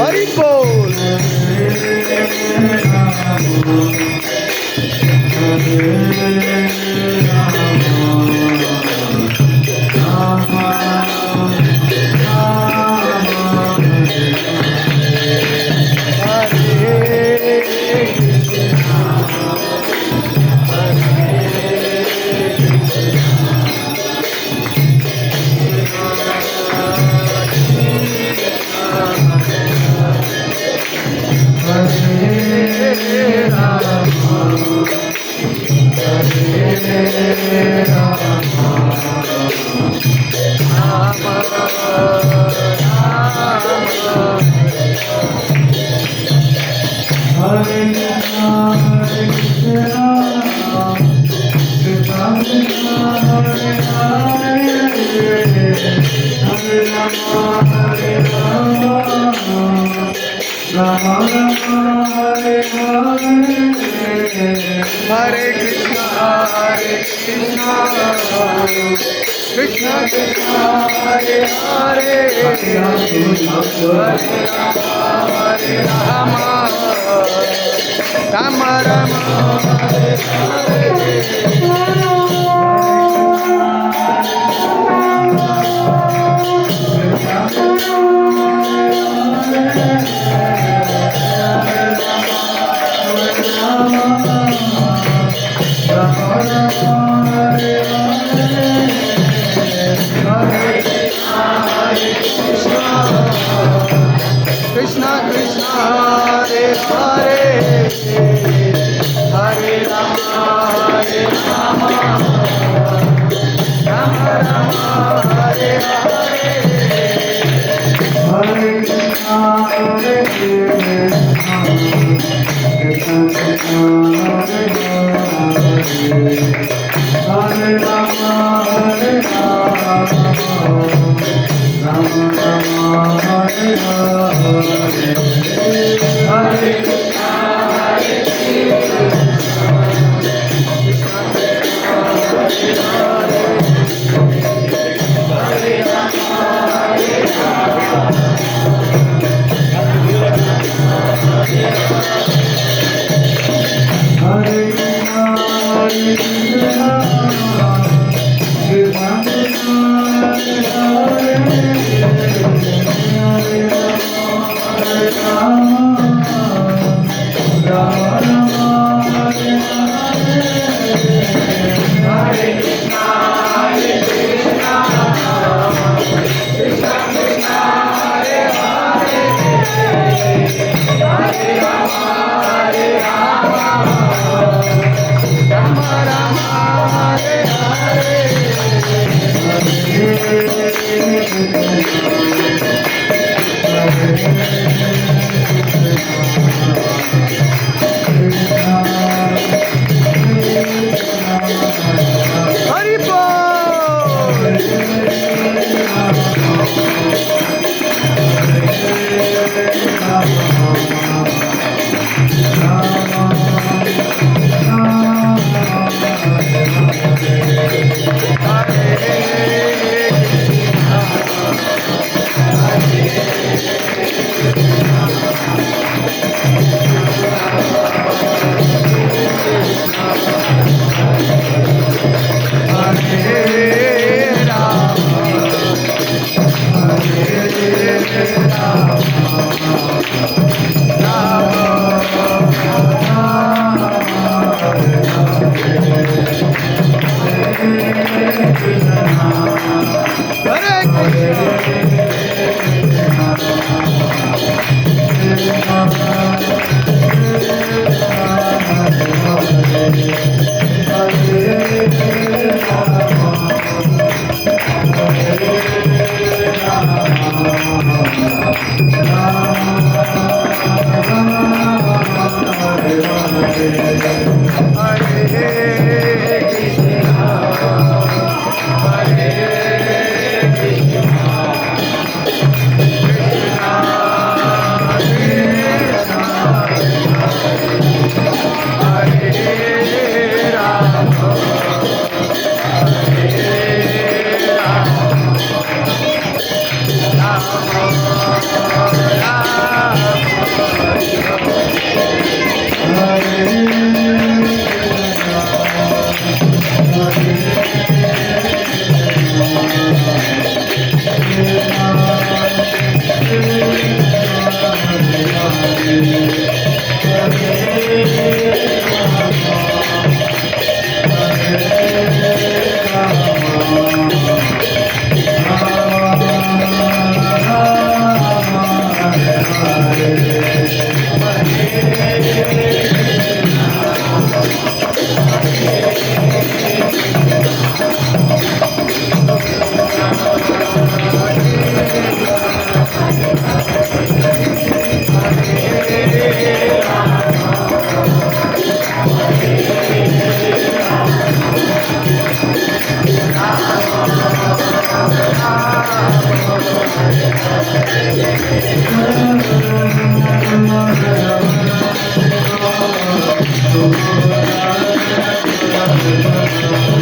हरि बोल। Hare Krishna, Hare Krishna, Krishna Krishna, Hare Hare, Hare Rama, Rama Rama, Hare Hare. Krishna Krishna, Hare Hare, Hare Rama, Hare Rama, Rama Rama, Hare Hare. Hare Krishna, Hare Krishna, Krishna Krishna, Hare Hare, Hare Rama, Hare Rama, Rama Rama, Hare Hare. Hare Krishna, Hare Krishna, Krishna Krishna, Hare Hare, Hare Rama, Hare Rama, Hare Krishna, Hare Krishna, Krishna Krishna, Hare Hare, Hare Rama, Rama Rama, Hare Hare. Hare Krishna, Hare Krishna, Krishna Krishna, Hare Hare, Hare Rama, Hare Rama, Rama Rama, Hare Hare. Hari Bol. Hare Hare